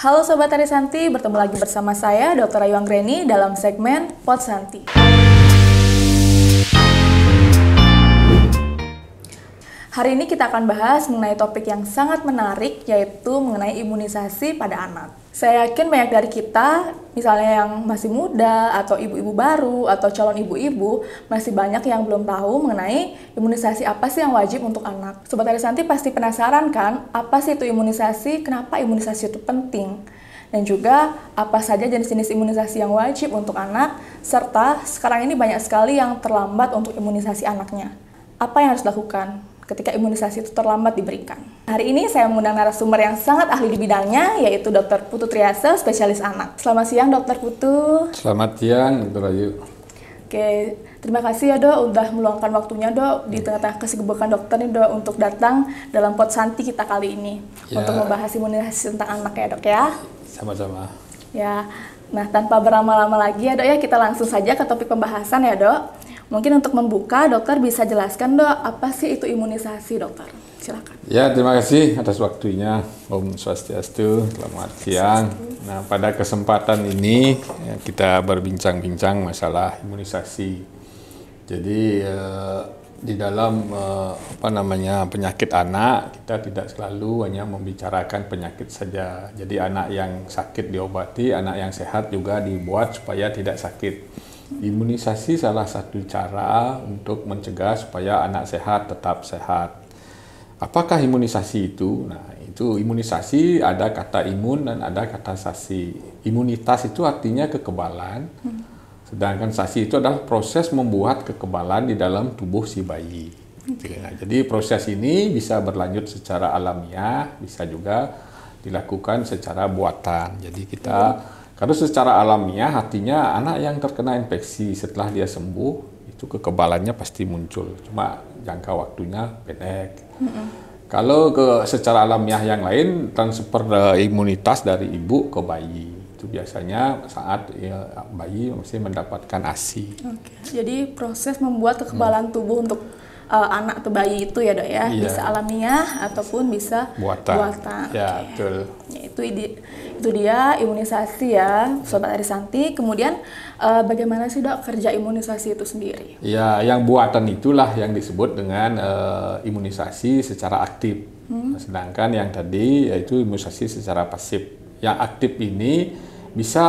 Halo Sobat Arisanti, bertemu lagi bersama saya Dr. Ayu Anggreni dalam segmen Pot Santi. Hari ini kita akan bahas mengenai topik yang sangat menarik, yaitu mengenai imunisasi pada anak. Saya yakin banyak dari kita, misalnya yang masih muda, atau ibu-ibu baru, atau calon ibu-ibu, masih banyak yang belum tahu mengenai imunisasi apa sih yang wajib untuk anak. Sobat Arisanti pasti penasaran kan, apa sih itu imunisasi, kenapa imunisasi itu penting? Dan juga apa saja jenis-jenis imunisasi yang wajib untuk anak, serta sekarang ini banyak sekali yang terlambat untuk imunisasi anaknya. Apa yang harus dilakukan ketika imunisasi itu terlambat diberikan? Hari ini saya mengundang narasumber yang sangat ahli di bidangnya, yaitu Dr. Putu Triase, spesialis anak. Selamat siang, Dr. Putu. Selamat siang, Dr. Ayu. Oke, terima kasih ya Dok, udah meluangkan waktunya Dok, di tengah-tengah kesibukan dokter nih Dok, untuk datang dalam Pot Santi kita kali ini, untuk membahas imunisasi tentang anak ya Dok ya. Sama-sama. Ya, nah tanpa berlama-lama lagi ya Dok ya, kita langsung saja ke topik pembahasan ya Dok. Mungkin untuk membuka, dokter bisa jelaskan Dok, apa sih itu imunisasi dokter? Silakan. Ya, terima kasih atas waktunya. Om Swastiastu, selamat siang. Nah, pada kesempatan ini kita berbincang-bincang masalah imunisasi. Jadi di dalam penyakit anak, kita tidak selalu hanya membicarakan penyakit saja. Jadi anak yang sakit diobati, anak yang sehat juga dibuat supaya tidak sakit. Imunisasi salah satu cara untuk mencegah supaya anak sehat tetap sehat. Apakah imunisasi itu? Nah, itu imunisasi ada kata imun dan ada kata sasi. Imunitas itu artinya kekebalan, sedangkan sasi itu adalah proses membuat kekebalan di dalam tubuh si bayi. Nah, jadi proses ini bisa berlanjut secara alamiah, bisa juga dilakukan secara buatan. Jadi kalau secara alamiah artinya anak yang terkena infeksi setelah dia sembuh itu kekebalannya pasti muncul, cuma jangka waktunya pendek. Kalau secara alamiah yang lain, transfer imunitas dari ibu ke bayi itu biasanya saat bayi mesti mendapatkan ASI. Jadi proses membuat kekebalan tubuh untuk anak atau bayi itu ya Dok ya, bisa alamiah ataupun bisa buatan. Ya, betul. Ya, itu dia imunisasi ya, Sobat Arisanti. Kemudian bagaimana sih Dok kerja imunisasi itu sendiri? Ya, yang buatan itulah yang disebut dengan imunisasi secara aktif. Sedangkan yang tadi yaitu imunisasi secara pasif. Yang aktif ini bisa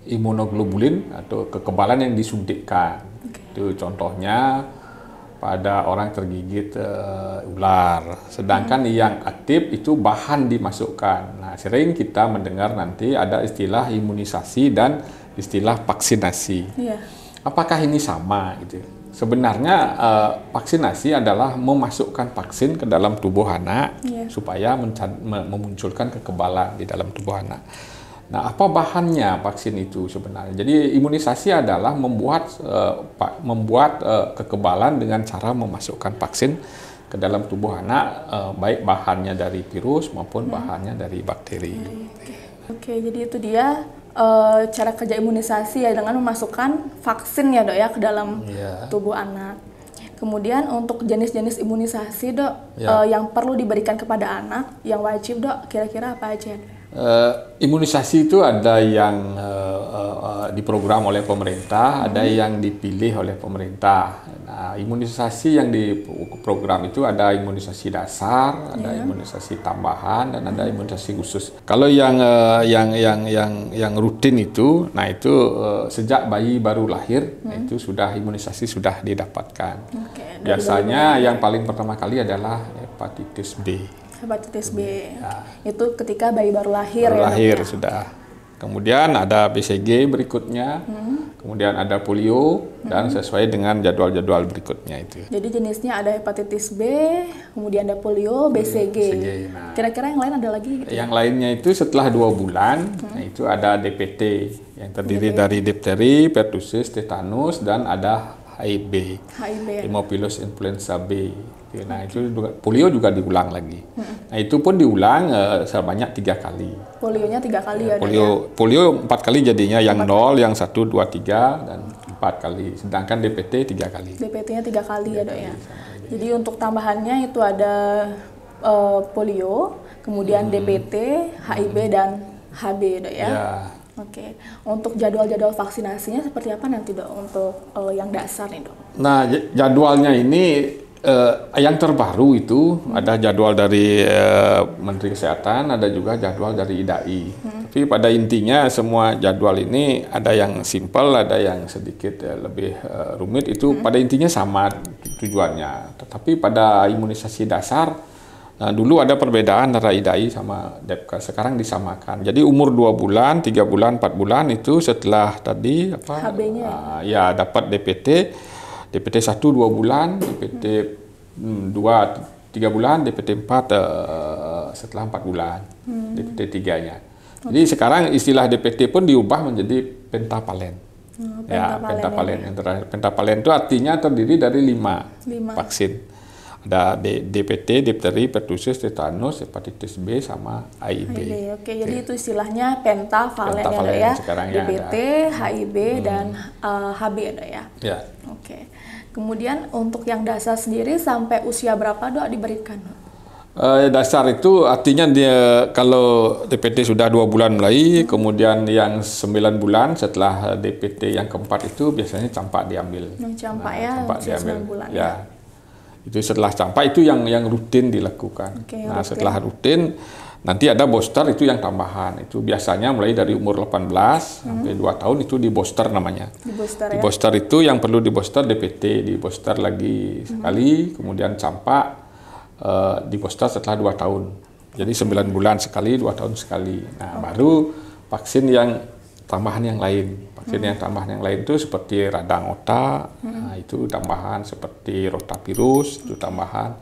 imunoglobulin atau kekebalan yang disuntikkan. Itu contohnya pada orang tergigit ular. Sedangkan yang aktif itu bahan dimasukkan. Nah, sering kita mendengar nanti ada istilah imunisasi dan istilah vaksinasi. Apakah ini sama? Gitu. Sebenarnya vaksinasi adalah memasukkan vaksin ke dalam tubuh anak supaya memunculkan kekebalan di dalam tubuh anak. Nah, apa bahannya vaksin itu sebenarnya? Jadi imunisasi adalah membuat kekebalan dengan cara memasukkan vaksin ke dalam tubuh anak, baik bahannya dari virus maupun bahannya dari bakteri. Oke, jadi itu dia cara kerja imunisasi ya, dengan memasukkan vaksin ya Dok ya ke dalam tubuh anak. Kemudian untuk jenis-jenis imunisasi Dok yang perlu diberikan kepada anak, yang wajib Dok, kira-kira apa aja? Imunisasi itu ada yang diprogram oleh pemerintah, ada yang dipilih oleh pemerintah. Nah, imunisasi yang diprogram itu ada imunisasi dasar, ada imunisasi tambahan, dan ada imunisasi khusus. Kalau yang rutin itu, nah itu sejak bayi baru lahir, itu sudah imunisasi sudah didapatkan. Biasanya yang paling pertama kali adalah hepatitis B. Hepatitis B, itu ketika bayi baru lahir sudah. Kemudian ada BCG berikutnya, kemudian ada polio, dan sesuai dengan jadwal-jadwal berikutnya itu. Jadi jenisnya ada hepatitis B, kemudian ada polio, BCG. Kira-kira yang lain ada lagi? Gitu? Yang lainnya itu setelah 2 bulan, nah itu ada DPT, yang terdiri dari difteri, pertussis, tetanus, dan ada HIV, Haemophilus influenza B. Nah, itu juga, polio juga diulang lagi. Nah, itu pun diulang sebanyak 3 kali. Polionya 3 kali ya? Polio 4 kali jadinya, yang 0, yang 1, 2, 3, dan 4 kali. Sedangkan DPT 3 kali. DPT-nya 3 kali ya Dok ya. Jadi untuk tambahannya itu ada polio, kemudian DPT, HIB dan HB Dok ya. Ya. Oke, untuk jadwal-jadwal vaksinasinya seperti apa nanti Dok untuk yang dasar nih Dok? Nah, jadwalnya ini yang terbaru itu ada jadwal dari Menteri Kesehatan, ada juga jadwal dari IDAI. Tapi pada intinya semua jadwal ini ada yang simpel, ada yang sedikit lebih rumit. Itu pada intinya sama tujuannya. Tetapi pada imunisasi dasar, nah, dulu ada perbedaan antara IDAI sama Depkes, sekarang disamakan. Jadi umur 2 bulan, 3 bulan, 4 bulan itu setelah tadi apa? HB-nya. Ya dapat DPT 1 2 bulan, DPT 2 3 bulan, DPT 4 setelah 4 bulan. DPT 3-nya. Jadi sekarang istilah DPT pun diubah menjadi pentavalen. Ya, pentavalen. Yang terakhir, pentavalen itu artinya terdiri dari 5 vaksin. Ada DPT, difteri, pertussis, tetanus, hepatitis B, sama HIB. Oke, jadi itu istilahnya pentavalen ya, DPT, HIB, dan HB ya. Ya. Oke. Kemudian untuk yang dasar sendiri sampai usia berapa Dok diberikan? Dasar itu artinya dia kalau DPT sudah 2 bulan mulai, kemudian yang 9 bulan setelah DPT yang keempat itu biasanya campak diambil. Yang campak ya, campak usia 9 bulan ya. Itu setelah campak itu yang rutin dilakukan. Oke, nah, setelah rutin nanti ada booster itu yang tambahan. Itu biasanya mulai dari umur 18 sampai 2 tahun itu di booster namanya. Di booster di booster itu yang perlu di booster DPT, di booster lagi sekali, kemudian campak di booster setelah 2 tahun. Jadi 9 bulan sekali, 2 tahun sekali. Nah, baru vaksin yang tambahan yang lain. Vaksin yang tambahan yang lain itu seperti radang otak, nah, itu tambahan, seperti rotavirus, itu tambahan,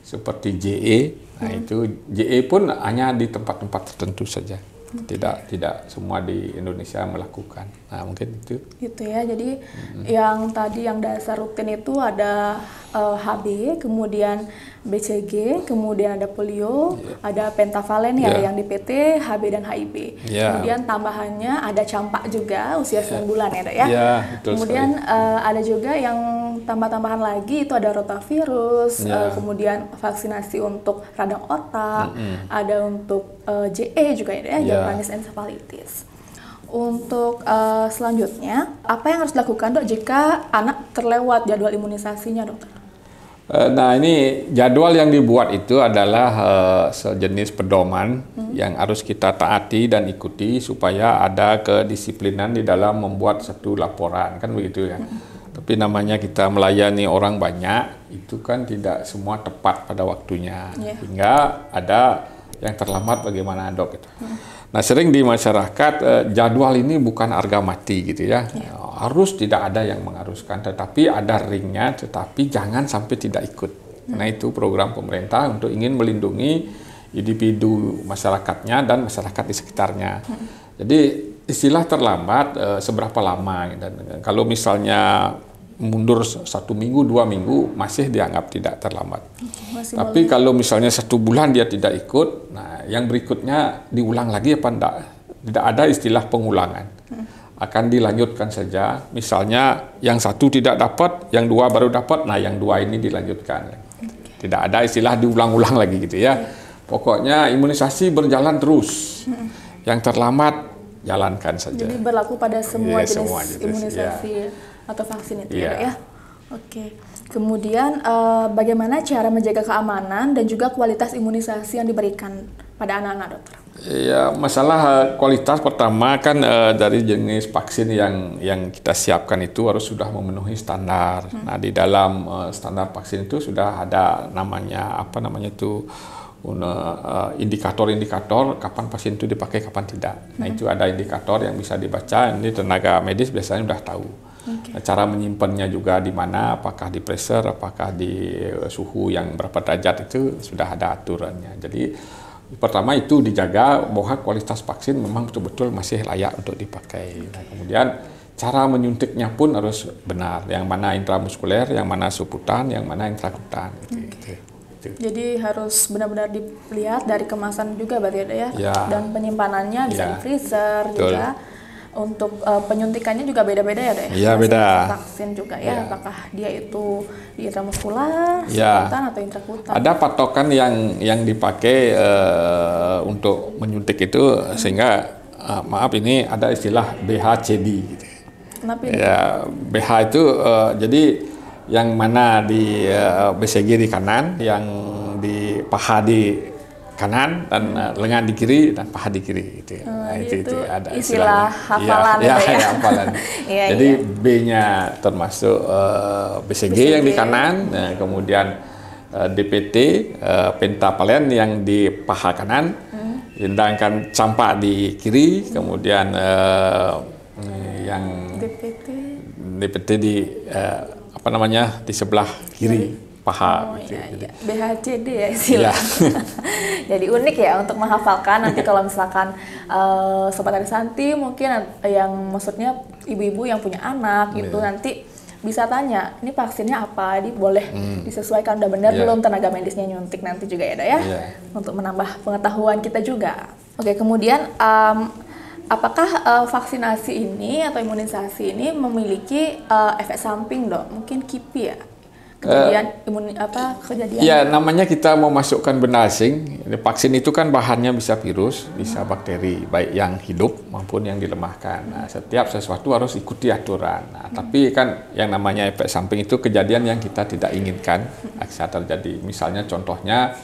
seperti JE. Nah, itu JE pun hanya di tempat-tempat tertentu saja. Tidak semua di Indonesia melakukan. Nah, mungkin itu. Gitu ya. Jadi yang tadi yang dasar rutin itu ada HB, kemudian BCG, kemudian ada polio, ada pentavalen ya, yang DPT, HB dan HIB. Kemudian tambahannya ada campak juga usia 9 bulan ya Dok ya. Betul kemudian ada juga yang tambah-tambahan lagi itu ada rotavirus, kemudian vaksinasi untuk radang otak, ada untuk JE juga ya, Japanese encephalitis. Untuk selanjutnya, apa yang harus dilakukan Dok jika anak terlewat jadwal imunisasinya Dokter? Nah, ini jadwal yang dibuat itu adalah sejenis pedoman yang harus kita taati dan ikuti supaya ada kedisiplinan di dalam membuat satu laporan, kan begitu ya. Tapi namanya kita melayani orang banyak, itu kan tidak semua tepat pada waktunya. Hingga ada yang terlambat bagaimana Dok gitu. Nah, sering di masyarakat jadwal ini bukan harga mati gitu ya. Harus tidak ada yang mengharuskan, tetapi ada ringnya, tetapi jangan sampai tidak ikut. Karena itu program pemerintah untuk ingin melindungi individu masyarakatnya dan masyarakat di sekitarnya. Jadi istilah terlambat seberapa lama, dan kalau misalnya mundur 1 minggu, 2 minggu masih dianggap tidak terlambat. Tapi kalau misalnya 1 bulan dia tidak ikut, nah yang berikutnya diulang lagi apa enggak? Tidak ada istilah pengulangan. Akan dilanjutkan saja. Misalnya yang 1 tidak dapat, yang 2 baru dapat, nah yang 2 ini dilanjutkan. Tidak ada istilah diulang-ulang lagi gitu ya. Pokoknya imunisasi berjalan terus. Yang terlambat jalankan saja. Jadi berlaku pada semua jenis imunisasi atau vaksin itu ya. Oke. Kemudian bagaimana cara menjaga keamanan dan juga kualitas imunisasi yang diberikan pada anak-anak Dokter? Ya, masalah kualitas pertama kan dari jenis vaksin yang kita siapkan itu harus sudah memenuhi standar. Nah, di dalam standar vaksin itu sudah ada namanya indikator-indikator kapan vaksin itu dipakai, kapan tidak. Nah, itu ada indikator yang bisa dibaca. Ini tenaga medis biasanya sudah tahu. Cara menyimpannya juga di mana, apakah di pressure, apakah di suhu yang berapa derajat, itu sudah ada aturannya. Jadi pertama itu dijaga bahwa kualitas vaksin memang betul-betul masih layak untuk dipakai. Nah, kemudian cara menyuntiknya pun harus benar. Yang mana intramuskuler, yang mana subkutan, yang mana intrakutan. Gitu. Jadi harus benar-benar dilihat dari kemasan juga berarti ya. Dan penyimpanannya bisa di freezer juga. untuk penyuntikannya juga beda-beda ya, Dok? Iya, beda. Vaksin juga ya, Iya. apakah dia itu di intramuskular, Iya. subkutan atau intrakutan? Ada patokan yang dipakai untuk menyuntik itu sehingga maaf ini ada istilah BHCD gitu. Kenapa ini? Ya, BH itu jadi yang mana di BCG di kanan, yang di paha di kanan, dan lengan di kiri dan paha di kiri gitu. Nah, itu ada istilah istilahnya. hafalan Iya, itu ya. ya, hafalan. Iya, Jadi iya. B-nya termasuk BCG yang di kanan, nah, kemudian DPT pentavalen yang di paha kanan, sedangkan campak di kiri, kemudian yang DPT di apa namanya, di sebelah kiri paha. Oh gitu. iya, iya. BHCD ya istilahnya. Iya. Jadi unik ya untuk menghafalkan. Nanti kalau misalkan Sobat Arisanti mungkin yang maksudnya ibu-ibu yang punya anak gitu, nanti bisa tanya, ini vaksinnya apa? Ini boleh disesuaikan udah benar belum tenaga medisnya nyuntik nanti juga ya, Dok ya? Untuk menambah pengetahuan kita juga. Oke, kemudian apakah vaksinasi ini atau imunisasi ini memiliki efek samping, Dok? Mungkin KIPI ya? Kejadian kejadian? Ya, namanya kita mau masukkan benda asing. Vaksin itu kan bahannya bisa virus, bisa bakteri, baik yang hidup maupun yang dilemahkan. Nah, setiap sesuatu harus ikuti aturan. Nah, tapi kan yang namanya efek samping itu kejadian yang kita tidak inginkan bisa terjadi. Misalnya contohnya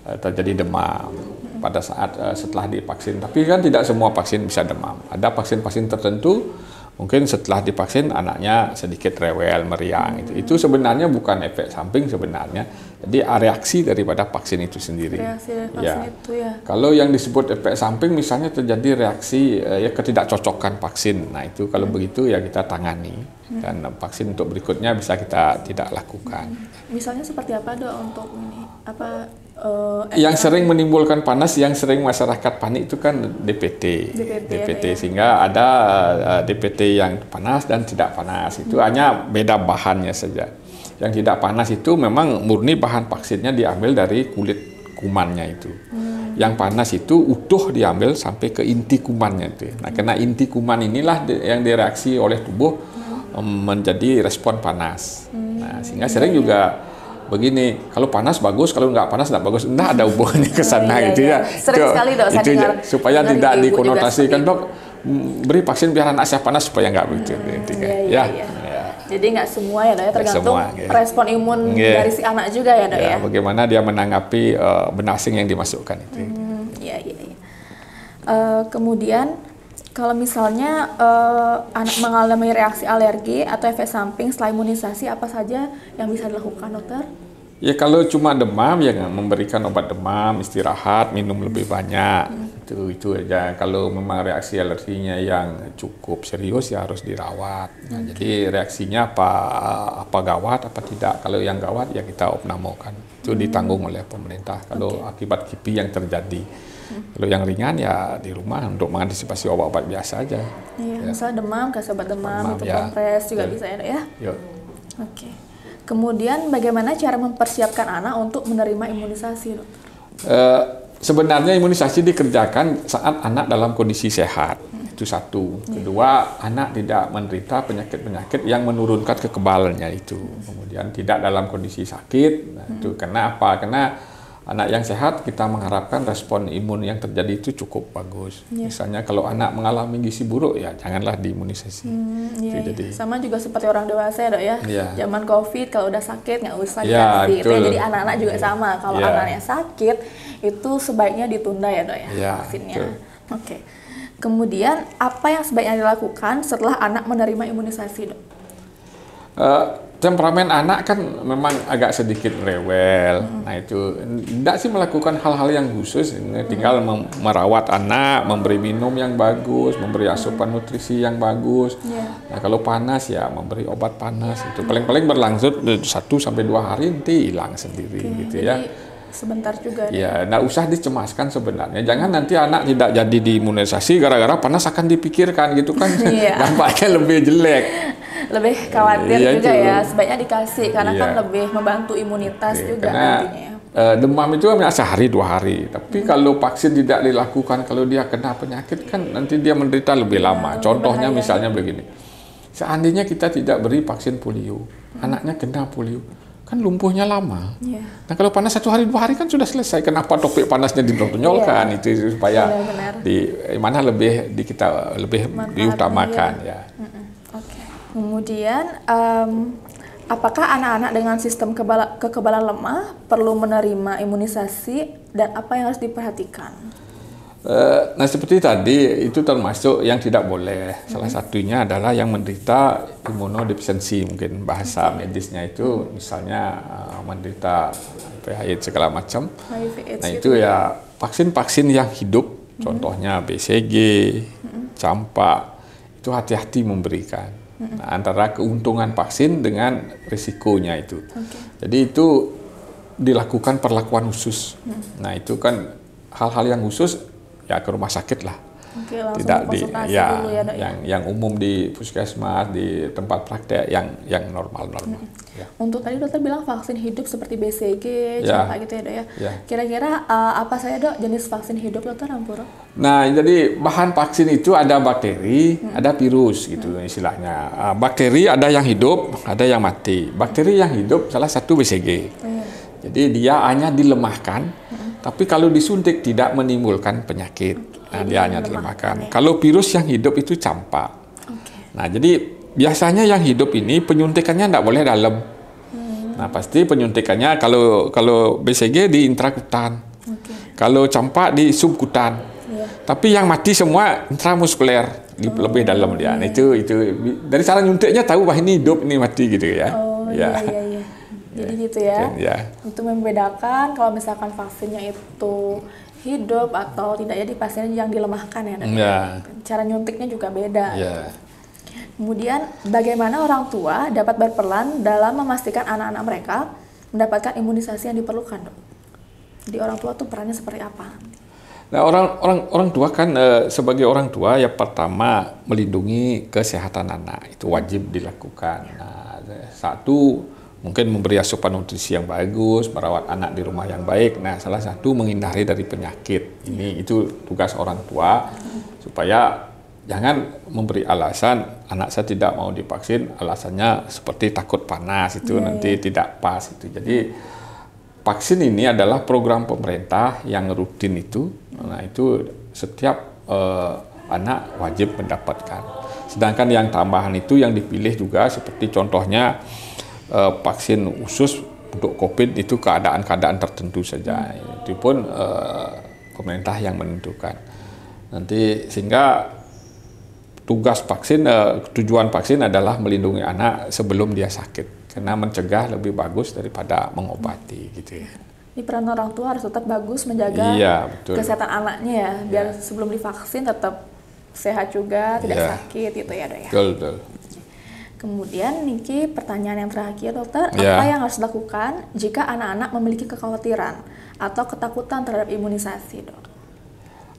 terjadi demam pada saat setelah divaksin. Tapi kan tidak semua vaksin bisa demam. Ada vaksin-vaksin tertentu mungkin setelah divaksin anaknya sedikit rewel, meriang. Itu sebenarnya bukan efek samping sebenarnya. Jadi reaksi daripada vaksin itu sendiri. Reaksi dari vaksin itu ya. Kalau yang disebut efek samping misalnya terjadi reaksi ketidakcocokan vaksin. Nah itu kalau begitu ya kita tangani. Dan vaksin untuk berikutnya bisa kita tidak lakukan. Misalnya seperti apa, Dok, untuk ini? Yang sering menimbulkan panas, yang sering masyarakat panik itu kan DPT, sehingga ada DPT yang panas dan tidak panas. Itu hanya beda bahannya saja. Yang tidak panas itu memang murni bahan vaksinnya diambil dari kulit kumannya itu. Yang panas itu utuh diambil sampai ke inti kumannya itu. Nah, karena inti kuman inilah yang direaksi oleh tubuh menjadi respon panas. Nah, sehingga sering juga begini, kalau panas bagus, kalau nggak panas nggak bagus, nggak ada hubungannya ke sana gitu ya. Sering sekali, Dok, saya dengar, supaya tidak dikonotasikan, Dok, beri vaksin biar anak saya panas, supaya nggak begitu. Iya. Jadi nggak semua ya, Dok, ya, tergantung respon imun dari si anak juga ya, Dok ya. Bagaimana dia menanggapi benda asing yang dimasukkan itu. Iya. Kemudian kalau misalnya anak mengalami reaksi alergi atau efek samping setelah imunisasi, apa saja yang bisa dilakukan, Dokter? Ya kalau cuma demam ya memberikan obat demam, istirahat, minum lebih banyak. Itu aja. Kalau memang reaksi alerginya yang cukup serius ya harus dirawat. Nah, jadi reaksinya apa gawat apa tidak. Kalau yang gawat ya kita opnamokan. Itu ditanggung oleh pemerintah kalau akibat KIPI yang terjadi. Kalau yang ringan ya di rumah untuk mengantisipasi obat-obat biasa aja. Iya, misalnya demam, kasih obat demam, itu kompres juga bisa ya, Dok ya? Oke. Kemudian bagaimana cara mempersiapkan anak untuk menerima imunisasi, Dokter? Sebenarnya imunisasi dikerjakan saat anak dalam kondisi sehat. Itu satu. Kedua, anak tidak menderita penyakit-penyakit yang menurunkan kekebalannya itu. Kemudian tidak dalam kondisi sakit. Nah, itu karena apa? Karena anak yang sehat kita mengharapkan respon imun yang terjadi itu cukup bagus. Misalnya kalau anak mengalami gizi buruk ya janganlah diimunisasi. Jadi sama juga seperti orang dewasa ya, Dok ya. Zaman COVID kalau udah sakit nggak usah dikasih. Jadi anak-anak juga sama. Kalau anaknya sakit itu sebaiknya ditunda ya, Dok ya, vaksinnya. Oke. Kemudian apa yang sebaiknya dilakukan setelah anak menerima imunisasi, Dok? Temperamen anak kan memang agak sedikit rewel. Nah itu tidak sih melakukan hal-hal yang khusus, tinggal merawat anak, memberi minum yang bagus, memberi asupan nutrisi yang bagus. Nah kalau panas ya memberi obat panas, itu paling-paling berlangsung 1-2 hari nanti hilang sendiri gitu ya. Sebentar juga. Ya, nggak usah dicemaskan sebenarnya. Jangan nanti anak tidak jadi diimunisasi gara-gara panas akan dipikirkan gitu kan. Dampaknya lebih jelek. Lebih khawatir juga ya, sebaiknya dikasih karena kan lebih membantu imunitas juga nantinya. demam itu hanya sehari 2 hari. Tapi kalau vaksin tidak dilakukan, kalau dia kena penyakit kan nanti dia menderita lebih lama. Contohnya misalnya begini, seandainya kita tidak beri vaksin polio, anaknya kena polio, kan lumpuhnya lama. Nah kalau panas 1 hari 2 hari kan sudah selesai. Kenapa topik panasnya ditonjolkan? Itu supaya di mana lebih kita lebih diutamakan ya. Kemudian apakah anak-anak dengan sistem kekebalan lemah perlu menerima imunisasi dan apa yang harus diperhatikan? Nah seperti tadi itu termasuk yang tidak boleh. Salah satunya adalah yang menderita imunodefisiensi, mungkin bahasa medisnya itu misalnya menderita HIV segala macam. Nah itu ya vaksin-vaksin yang hidup, contohnya BCG, campak, itu hati-hati memberikan. Nah, antara keuntungan vaksin dengan risikonya itu. Jadi itu dilakukan perlakuan khusus. Nah itu kan hal-hal yang khusus ya ke rumah sakit lah. Tidak di ya, dulu ya, yang umum di puskesmas, di tempat praktek yang normal-normal. Untuk tadi dokter bilang vaksin hidup seperti BCG, campak gitu ya dok ya. Kira-kira apa saya dok jenis vaksin hidup dokter Ampuro? Nah jadi bahan vaksin itu ada bakteri, ada virus gitu istilahnya. Bakteri ada yang hidup, ada yang mati. Bakteri yang hidup salah satu BCG. Jadi dia hanya dilemahkan, tapi kalau disuntik tidak menimbulkan penyakit. Nah, dia hanya dilemahkan. Kalau virus yang hidup itu campak. Nah, jadi biasanya yang hidup ini penyuntikannya tidak boleh dalam. Nah, pasti penyuntikannya kalau BCG di intrakutan. Kalau campak di subkutan. Tapi yang mati semua intramuskuler, lebih dalam dia. Nah, itu dari cara nyuntiknya tahu bahwa ini hidup, ini mati gitu ya. Iya. Jadi gitu ya. Itu membedakan kalau misalkan vaksinnya itu hidup atau tidak ya di pasien yang dilemahkan ya. Cara nyuntiknya juga beda. Kemudian bagaimana orang tua dapat berperan dalam memastikan anak-anak mereka mendapatkan imunisasi yang diperlukan, dok? Jadi orang tua tuh perannya seperti apa? Nah orang tua kan sebagai orang tua ya pertama melindungi kesehatan anak itu wajib dilakukan. Nah, satu mungkin memberi asupan nutrisi yang bagus, merawat anak di rumah yang baik. Nah, salah satu menghindari dari penyakit. Itu tugas orang tua supaya jangan memberi alasan anak saya tidak mau divaksin, alasannya seperti takut panas itu nanti tidak pas itu. Jadi vaksin ini adalah program pemerintah yang rutin itu. Nah, itu setiap anak wajib mendapatkan. Sedangkan yang tambahan itu yang dipilih juga seperti contohnya vaksin khusus untuk COVID itu keadaan-keadaan tertentu saja. Itu pun pemerintah yang menentukan. Nanti sehingga tugas vaksin, tujuan vaksin adalah melindungi anak sebelum dia sakit. Karena mencegah lebih bagus daripada mengobati gitu ya. Ini peran orang tua harus tetap bagus menjaga kesehatan anaknya ya, biar sebelum divaksin tetap sehat juga, tidak sakit gitu ya dok ya. Betul. Kemudian Niki pertanyaan yang terakhir dokter, apa yang harus dilakukan jika anak-anak memiliki kekhawatiran atau ketakutan terhadap imunisasi dok?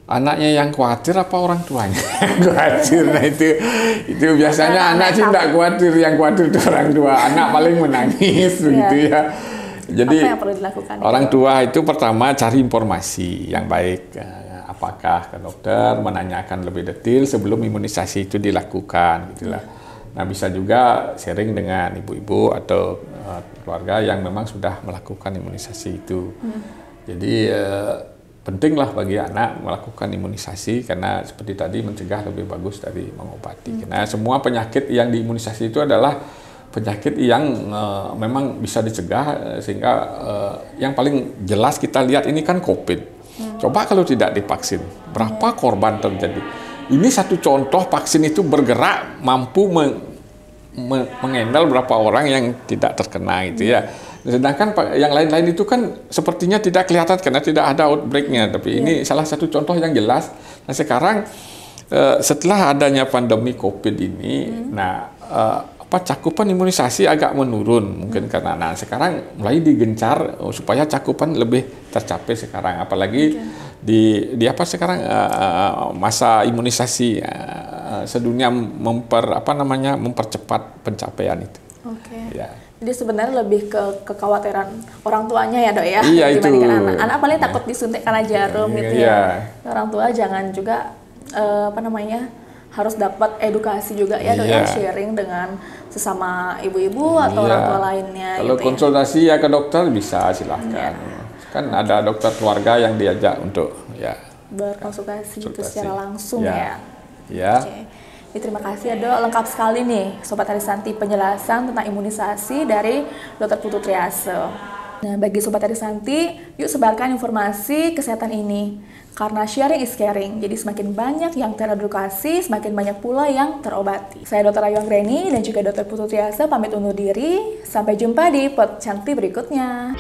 Anaknya yang khawatir apa orang tuanya khawatir? Nah itu biasanya anak sih tidak khawatir, yang khawatir itu orang tua. Anak paling menangis begitu ya. Jadi apa yang perlu dilakukan? Orang tua itu pertama cari informasi yang baik. Apakah ke dokter menanyakan lebih detail sebelum imunisasi itu dilakukan gitulah. Nah bisa juga sharing dengan ibu-ibu atau keluarga yang memang sudah melakukan imunisasi itu. Jadi pentinglah bagi anak melakukan imunisasi karena seperti tadi mencegah lebih bagus dari mengobati. Karena semua penyakit yang diimunisasi itu adalah penyakit yang memang bisa dicegah sehingga yang paling jelas kita lihat ini kan COVID. Coba kalau tidak divaksin, berapa korban terjadi? Ini satu contoh vaksin itu bergerak mampu mengendal berapa orang yang tidak terkena gitu ya. Sedangkan yang lain-lain itu kan sepertinya tidak kelihatan karena tidak ada outbreak-nya. Tapi ini salah satu contoh yang jelas. Nah sekarang setelah adanya pandemi COVID ini, cakupan imunisasi agak menurun mungkin karena sekarang mulai digencar supaya cakupan lebih tercapai sekarang, apalagi di sekarang masa imunisasi sedunia mempercepat pencapaian itu. Oke. Ya. Jadi sebenarnya lebih ke kekhawatiran orang tuanya ya dok ya, Iya, dibandingkan itu. anak. Anak paling takut disuntik karena jarum gitu Iya. ya. Orang tua jangan juga harus dapat edukasi juga ya dok ya, Iya. sharing dengan sesama ibu-ibu atau Iya. orang tua lainnya. Kalau gitu ya. konsultasi ya ke dokter bisa, silahkan. Kan ada dokter keluarga yang diajak untuk ya Berkonsultasi gitu konsultasi. secara langsung Ya. ya. Ya. Oke. Jadi, terima kasih ya dok, lengkap sekali nih Sobat Arisanti penjelasan tentang imunisasi dari Dr. Putu Triase. Nah, bagi Sobat Arisanti, yuk sebarkan informasi kesehatan ini. Karena sharing is caring, jadi semakin banyak yang teredukasi, semakin banyak pula yang terobati. Saya Dr. Ayu Anggreni dan juga Dr. Putu Triase pamit undur diri. Sampai jumpa di podcast berikutnya.